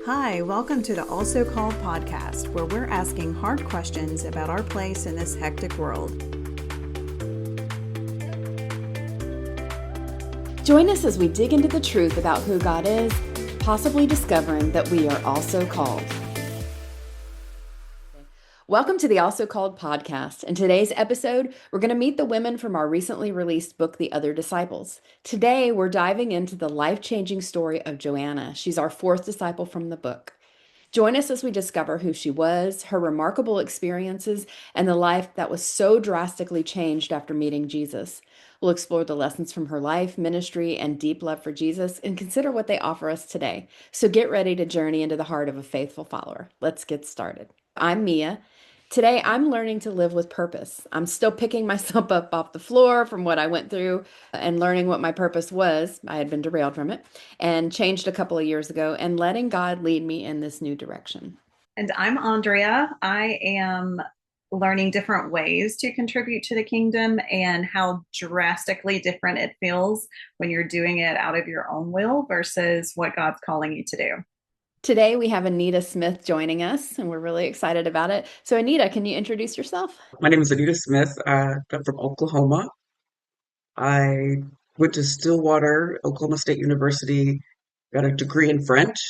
Hi, welcome to the Also Called podcast, where we're asking hard questions about our place in this hectic world. Join us as we dig into the truth about who God is, possibly discovering that we are also called. Welcome to the Also Called podcast. In today's episode, we're going to meet the women from our recently released book, The Other Disciples. Today, we're diving into the life-changing story of Joanna. She's our fourth disciple from the book. Join us as we discover who she was, her remarkable experiences, and the life that was so drastically changed after meeting Jesus. We'll explore the lessons from her life, ministry, and deep love for Jesus, and consider what they offer us today. So get ready to journey into the heart of a faithful follower. Let's get started. I'm Mia. Today, I'm learning to live with purpose. I'm still picking myself up off the floor from what I went through and learning what my purpose was. I had been derailed from it and changed a couple of years ago, and letting God lead me in this new direction. And I'm Andrea. I am learning different ways to contribute to the kingdom and how drastically different it feels when you're doing it out of your own will versus what God's calling you to do. Today, we have Anita Smith joining us, and we're really excited about it. So, Anita, can you introduce yourself? My name is Anita Smith. I'm from Oklahoma. I went to Stillwater, Oklahoma State University, got a degree in French,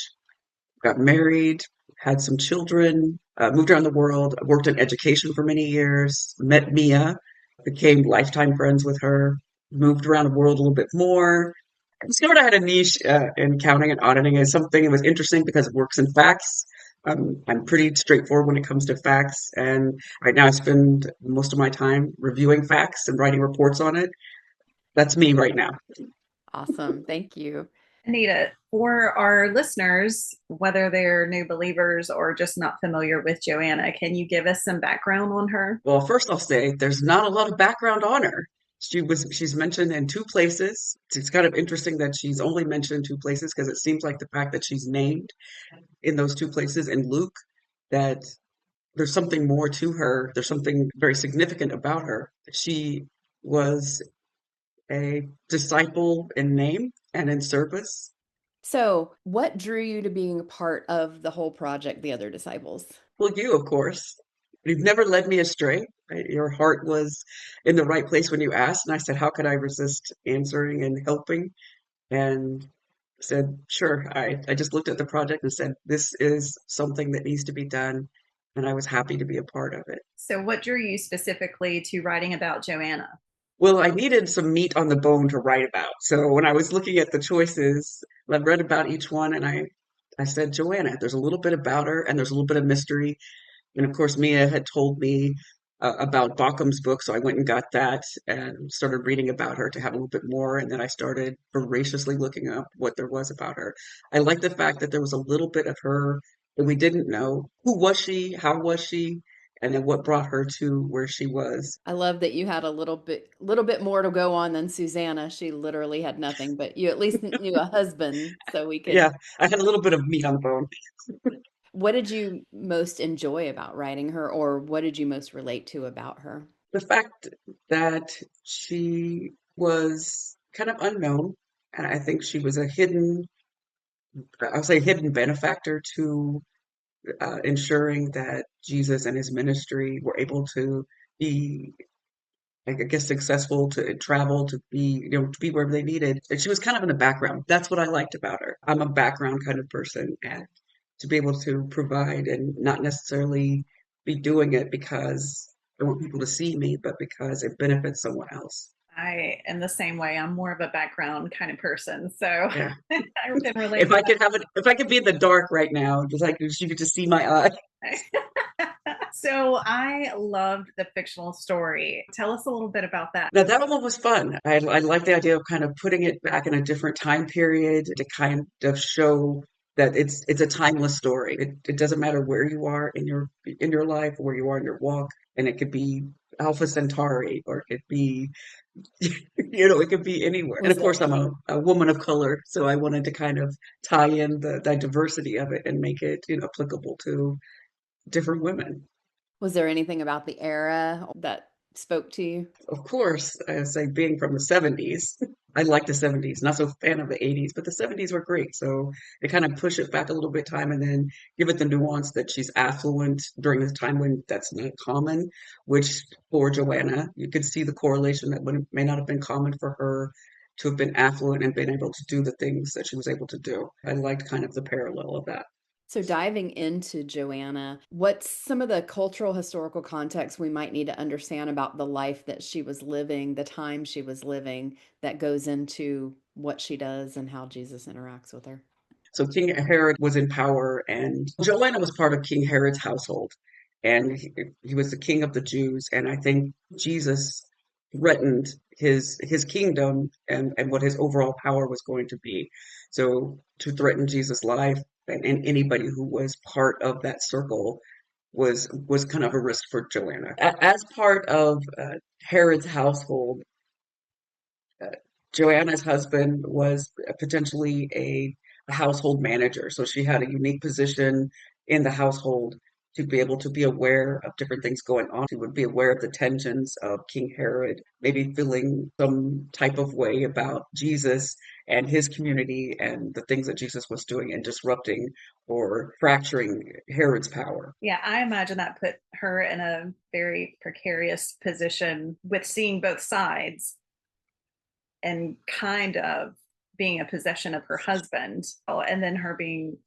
got married, had some children, moved around the world. I worked in education for many years, met Mia, became lifetime friends with her, moved around the world a little bit more. I discovered I had a niche in accounting and auditing as something that was interesting because it works in facts. I'm pretty straightforward when it comes to facts, and right now I spend most of my time reviewing facts and writing reports on it. That's me right now. Awesome. Thank you. Anita, for our listeners, whether they're new believers or just not familiar with Joanna, can you give us some background on her? Well, first I'll say there's not a lot of background on her. She's mentioned in two places. It's kind of interesting that she's only mentioned in two places because it seems like the fact that she's named in those two places in Luke, that there's something more to her. There's something very significant about her. She was a disciple in name and in service. So, what drew you to being a part of the whole project, The Other Disciples? Well, you, of course. You've never led me astray. Right? Your heart was in the right place when you asked. And I said, how could I resist answering and helping? And said, sure. I just looked at the project and said, this is something that needs to be done. And I was happy to be a part of it. So, what drew you specifically to writing about Joanna? Well, I needed some meat on the bone to write about. So when I was looking at the choices, I read about each one and I said, Joanna, there's a little bit about her and there's a little bit of mystery. And of course, Mia had told me about Baukham's book, so I went and got that and started reading about her to have a little bit more. And then I started voraciously looking up what there was about her. I like the fact that there was a little bit of her that we didn't know. Who was she? How was she? And then what brought her to where she was. I love that you had a little bit more to go on than Susanna. She literally had nothing, but you at least knew a husband, so we could. Yeah, I had a little bit of meat on the bone. What did you most enjoy about writing her, or what did you most relate to about her? The fact that she was kind of unknown, and I think she was I'll say hidden benefactor to ensuring that Jesus and his ministry were able to be, I guess, successful, to travel, to be, to be wherever they needed. And she was kind of in the background. That's what I liked about her. I'm a background kind of person, and to be able to provide and not necessarily be doing it because I want people to see me, but because it benefits someone else. I am the same way. I'm more of a background kind of person. So Yeah. I can relate. If I could be in the dark right now, just like you could just see my eye. So I loved the fictional story. Tell us a little bit about that. Now that one was fun. I like the idea of kind of putting it back in a different time period to kind of show that it's a timeless story. It doesn't matter where you are in your life, where you are in your walk, and it could be Alpha Centauri, or it could be it could be anywhere. And of course, I'm a woman of color, so I wanted to kind of tie in the diversity of it and make it applicable to different women. Was there anything about the era that spoke to you? Of course, I say being from the 70s, I like the 70s, not so fan of the 80s, but the 70s were great. So they kind of push it back a little bit time and then give it the nuance that she's affluent during this time when that's not common, which for Joanna, you could see the correlation that when it may not have been common for her to have been affluent and been able to do the things that she was able to do. I liked kind of the parallel of that. So diving into Joanna, what's some of the cultural historical context we might need to understand about the life that she was living, the time she was living, that goes into what she does and how Jesus interacts with her? So King Herod was in power, and Joanna was part of King Herod's household, and he was the king of the Jews. And I think Jesus threatened his kingdom and what his overall power was going to be. So to threaten Jesus' life and anybody who was part of that circle was kind of a risk for Joanna. As part of Herod's household, uh, Joanna's husband was potentially a household manager. So she had a unique position in the household to be able to be aware of different things going on. She would be aware of the tensions of King Herod, maybe feeling some type of way about Jesus and his community and the things that Jesus was doing and disrupting or fracturing Herod's power. Yeah, I imagine that put her in a very precarious position with seeing both sides and kind of being a possession of her husband, and then her being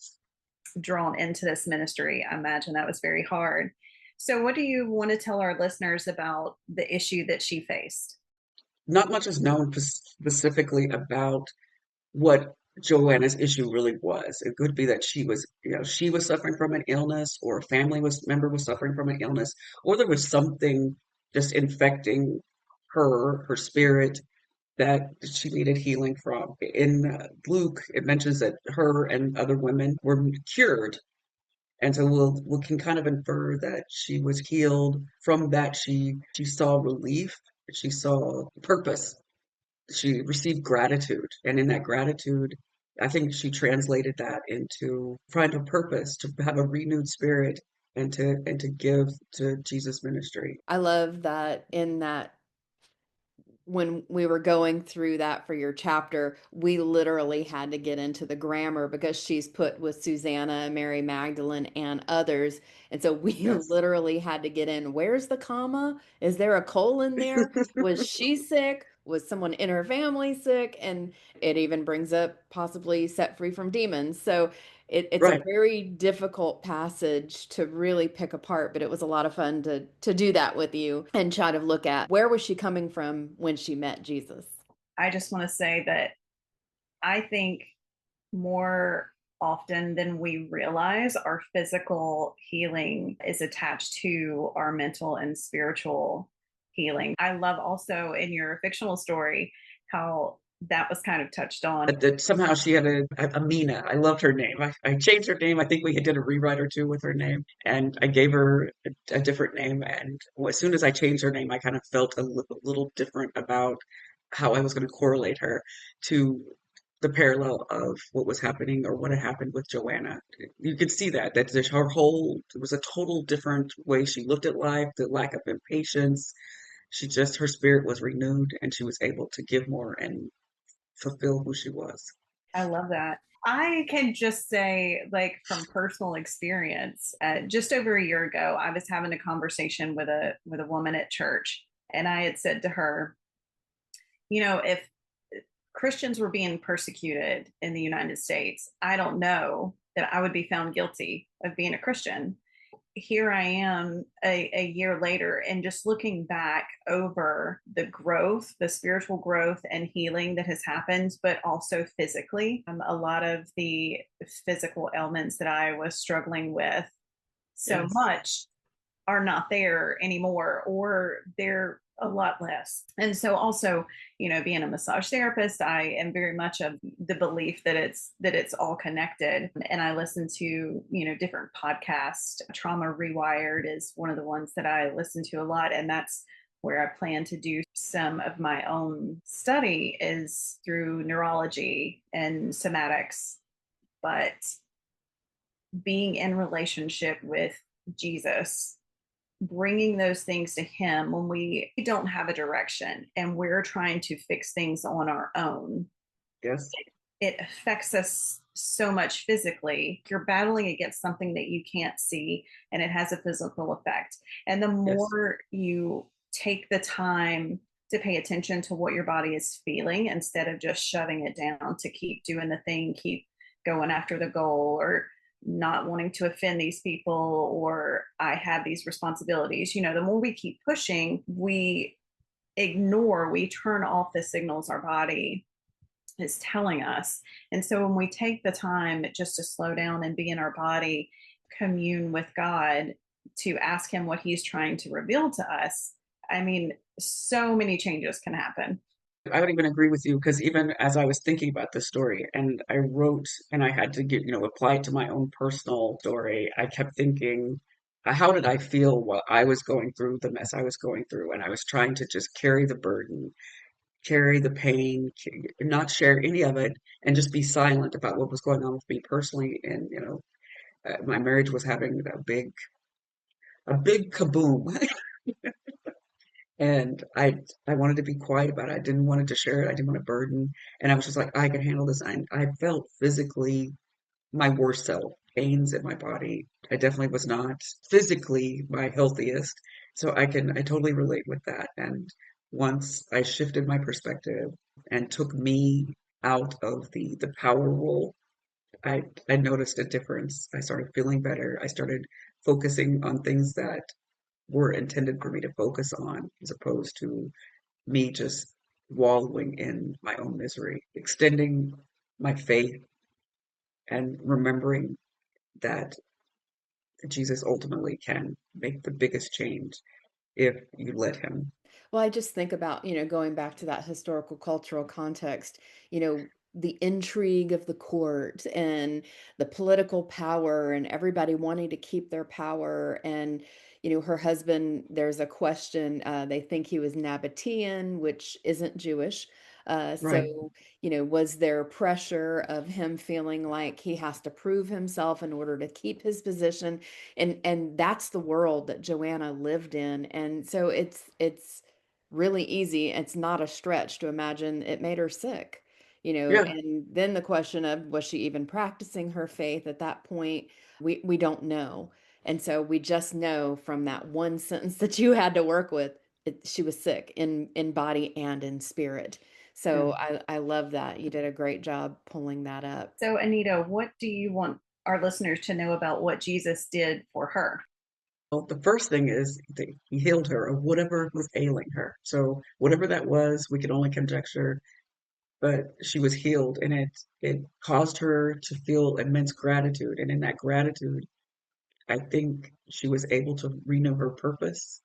drawn into this ministry. I imagine that was very hard. So, what do you want to tell our listeners about the issue that she faced? Not much is known specifically about what Joanna's issue really was. It could be that she was suffering from an illness, or a member was suffering from an illness, or there was something just infecting her spirit that she needed healing from. In Luke, it mentions that her and other women were cured. And so we can kind of infer that she was healed from that. She saw relief, she saw purpose, she received gratitude, and in that gratitude I think she translated that into find a purpose, to have a renewed spirit, and to give to Jesus ministry. I love that in that when we were going through that for your chapter, we literally had to get into the grammar because she's put with Susanna, Mary Magdalene, and others. And so we Yes. literally had to get in, where's the comma? Is there a colon there? Was she sick? Was someone in her family sick? And it even brings up possibly set free from demons. So it's a Right. very difficult passage to really pick apart, but it was a lot of fun to do that with you and try to look at where was she coming from when she met Jesus. I just want to say that I think more often than we realize, our physical healing is attached to our mental and spiritual healing. I love also in your fictional story how that was kind of touched on. That somehow she had a Mina. I loved her name. I changed her name. I think we did a rewrite or two with her name, and I gave her a different name. And as soon as I changed her name, I kind of felt a little different about how I was going to correlate her to the parallel of what was happening or what had happened with Joanna. You could see that her whole, it was a total different way she looked at life, the lack of impatience. Her spirit was renewed and she was able to give more and fulfill who she was. I love that. I can just say, like, from personal experience, just over a year ago, I was having a conversation with a woman at church, and I had said to her, if Christians were being persecuted in the United States, I don't know that I would be found guilty of being a Christian. Here I am a year later, and just looking back over the growth, the spiritual growth and healing that has happened, but also physically, a lot of the physical ailments that I was struggling with so Yes. much are not there anymore, or they're a lot less. And so also, being a massage therapist, I am very much of the belief that it's all connected. And I listen to, different podcasts. Trauma Rewired is one of the ones that I listen to a lot. And that's where I plan to do some of my own study, is through neurology and somatics. But being in relationship with Jesus bringing those things to him when we don't have a direction and we're trying to fix things on our own, Yes. it affects us so much physically. You're battling against something that you can't see, and it has a physical effect. And the Yes. more you take the time to pay attention to what your body is feeling instead of just shoving it down to keep doing the thing, keep going after the goal, or not wanting to offend these people, or I have these responsibilities, the more we keep pushing, we turn off the signals our body is telling us. And so when we take the time just to slow down and be in our body, commune with God, to ask him what he's trying to reveal to us, I mean, so many changes can happen. I would even agree with you because even as I was thinking about this story and I wrote and I had to get, apply it to my own personal story, I kept thinking, how did I feel while I was going through the mess I was going through? And I was trying to just carry the burden, carry the pain, not share any of it, and just be silent about what was going on with me personally. And, my marriage was having a big kaboom. And I wanted to be quiet about it. I didn't want to share it. I didn't want to burden. And I was just like, I can handle this. I felt physically my worst self, pains in my body. I definitely was not physically my healthiest. So I totally relate with that. And once I shifted my perspective and took me out of the power role, I noticed a difference. I started feeling better. I started focusing on things that were intended for me to focus on as opposed to me just wallowing in my own misery, extending my faith and remembering that Jesus ultimately can make the biggest change if you let him. Well, I just think about, going back to that historical cultural context, the intrigue of the court and the political power and everybody wanting to keep their power. And, her husband, there's a question, they think he was Nabatean, which isn't Jewish. Right. So, was there pressure of him feeling like he has to prove himself in order to keep his position? And that's the world that Joanna lived in. And so it's really easy. It's not a stretch to imagine it made her sick, Yeah. and then the question of was she even practicing her faith at that point? We don't know. And so we just know from that one sentence that you had to work with, she was sick in body and in spirit. Yeah. So I love that. You did a great job pulling that up. So, Anita, what do you want our listeners to know about what Jesus did for her? Well, the first thing is that he healed her of whatever was ailing her. So whatever that was, we can only conjecture, but she was healed and it caused her to feel immense gratitude. And in that gratitude, I think she was able to renew her purpose,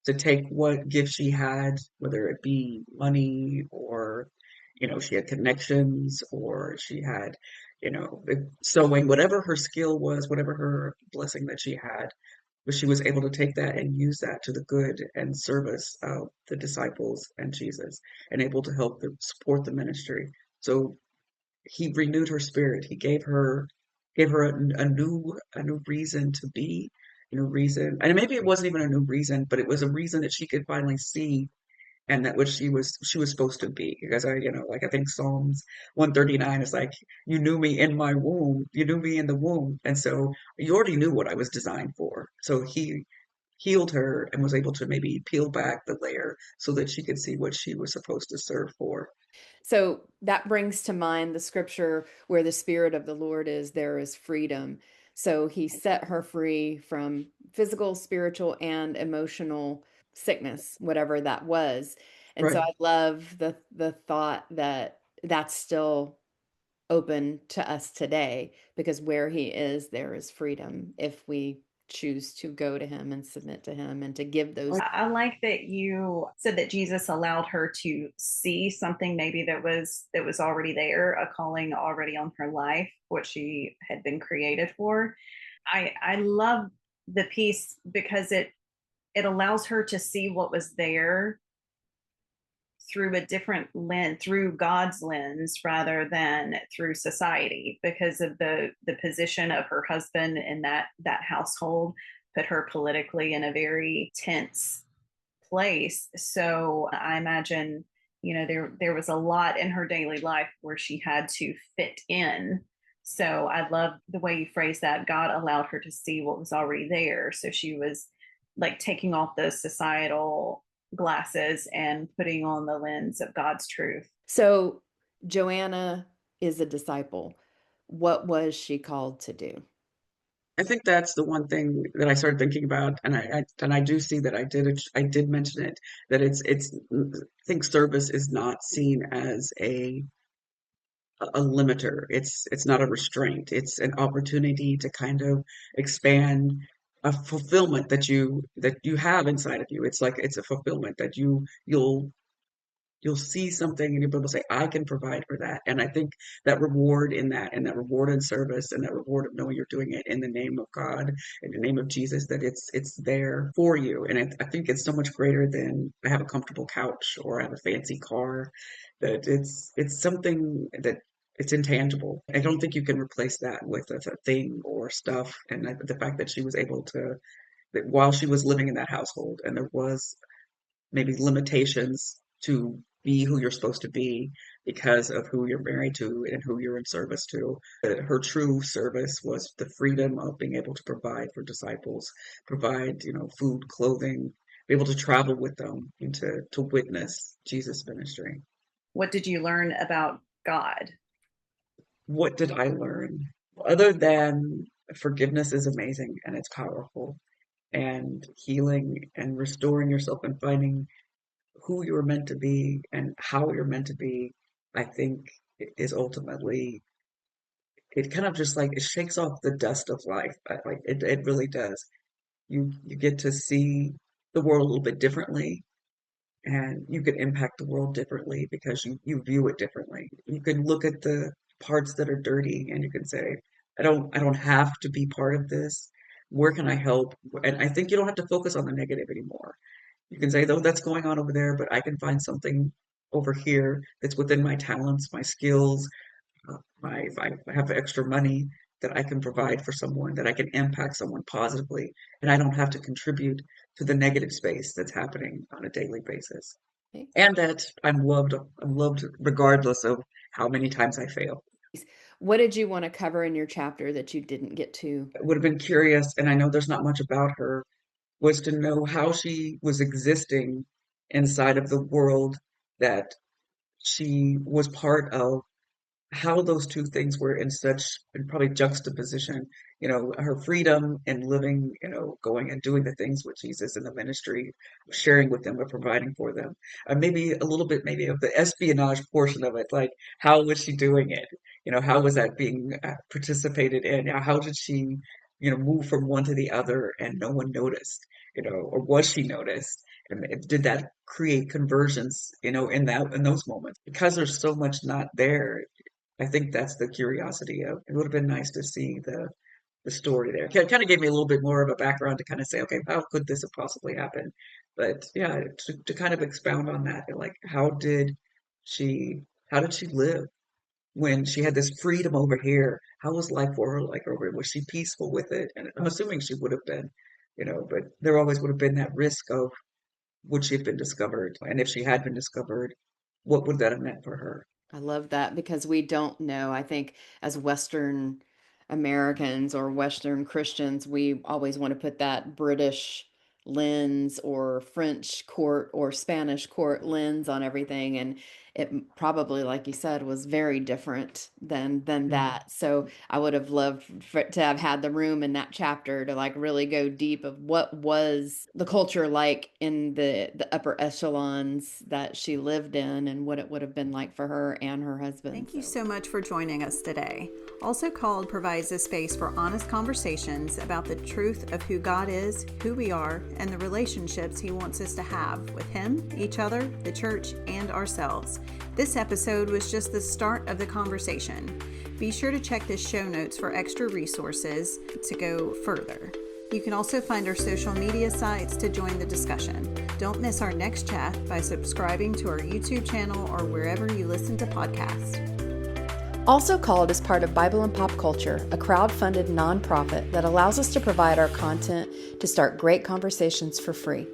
to take what gift she had, whether it be money or, she had connections or she had, sewing, whatever her skill was, whatever her blessing that she had, but she was able to take that and use that to the good and service of the disciples and Jesus and able to help them support the ministry. So he renewed her spirit. He gave her a new reason to be, a new reason. And maybe it wasn't even a new reason, but it was a reason that she could finally see and that what she was supposed to be. Because like I think Psalms 139 is like, you knew me in my womb, you knew me in the womb. And so you already knew what I was designed for. So he healed her and was able to maybe peel back the layer so that she could see what she was supposed to serve for. So that brings to mind the scripture where the Spirit of the Lord is, there is freedom. So he set her free from physical, spiritual, and emotional sickness, whatever that was. And so Right. I love the thought that that's still open to us today because where he is, there is freedom if we choose to go to him and submit to him and to give those. I like that you said that Jesus allowed her to see something maybe that was already there, a calling already on her life, what she had been created for. I love the piece because it allows her to see what was there through a different lens, through God's lens rather than through society, because of the position of her husband in that household. put her politically in a very tense place. So I imagine, there was a lot in her daily life where she had to fit in. So I love the way you phrase that. God allowed her to see what was already there. So she was like taking off those societal glasses and putting on the lens of God's truth. So Joanna is a disciple. What was she called to do? I think that's the one thing that I started thinking about, and I do see that I did mention it, that I think service is not seen as a limiter. It's not a restraint. It's an opportunity to kind of expand a fulfillment that you have inside of you. It's like it's a fulfillment that you'll see something and you'll be able to say, I can provide for that. And I think that reward in that, and that reward in service, and that reward of knowing you're doing it in the name of God, in the name of Jesus, that it's there for you. And I think it's so much greater than I have a comfortable couch or I have a fancy car, that it's something that it's intangible. I don't think you can replace that with a thing or stuff. And the fact that she was able to, that while she was living in that household and there was maybe limitations to be who you're supposed to be because of who you're married to and who you're in service to. Her true service was the freedom of being able to provide for disciples, provide, food, clothing, be able to travel with them and to witness Jesus' ministry. What did you learn about God? What did I learn? Other than forgiveness is amazing and it's powerful, and healing and restoring yourself and finding who you're meant to be and how you're meant to be, I think is ultimately, it kind of just like it shakes off the dust of life. Like it really does. You get to see the world a little bit differently, and you can impact the world differently because you view it differently. You can look at the parts that are dirty and you can say, I don't have to be part of this. Where can I help? And I think you don't have to focus on the negative anymore. You can say, though, that's going on over there, but I can find something over here that's within my talents, my skills, if I have extra money that I can provide for someone, that I can impact someone positively, and I don't have to contribute to the negative space that's happening on a daily basis. Okay. And that I'm loved regardless of how many times I fail. What did you want to cover in your chapter that you didn't get to? I would have been curious, and I know there's not much about her, was to know how she was existing inside of the world that she was part of, how those two things were in such in probably juxtaposition, her freedom and living, going and doing the things with Jesus in the ministry, sharing with them or providing for them. Maybe a little bit maybe of the espionage portion of it, like how was she doing it? How was that being participated in? How did she, move from one to the other and no one noticed, or was she noticed? And did that create conversions, in those moments? Because there's so much not there, I think that's the curiosity of it would have been nice to see the story there. It kind of gave me a little bit more of a background to kind of say, okay, how could this have possibly happened? But yeah, to kind of expound on that, like she how did she live when she had this freedom over here? How was life for her like over here? Was she peaceful with it? And I'm assuming she would have been, but there always would have been that risk of, would she have been discovered? And if she had been discovered, what would that have meant for her? I love that because we don't know. I think as Western Americans or Western Christians, we always want to put that British lens or French court or Spanish court lens on everything. And it probably, like you said, was very different than that. So I would have loved to have had the room in that chapter to like really go deep of what was the culture like in the upper echelons that she lived in and what it would have been like for her and her husband. Thank you so much for joining us today. Also Called provides a space for honest conversations about the truth of who God is, who we are, and the relationships He wants us to have with Him, each other, the church, and ourselves. This episode was just the start of the conversation. Be sure to check the show notes for extra resources to go further. You can also find our social media sites to join the discussion. Don't miss our next chat by subscribing to our YouTube channel or wherever you listen to podcasts. Also Called is part of Bible and Pop Culture, a crowd-funded nonprofit that allows us to provide our content to start great conversations for free.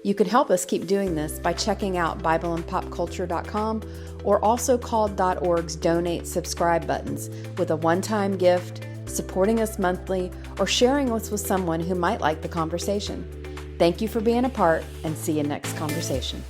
You can help us keep doing this by checking out BibleandPopCulture.com or AlsoCalled.org's Donate Subscribe buttons with a one-time gift, supporting us monthly, or sharing us with someone who might like the conversation. Thank you for being a part, and see you next conversation.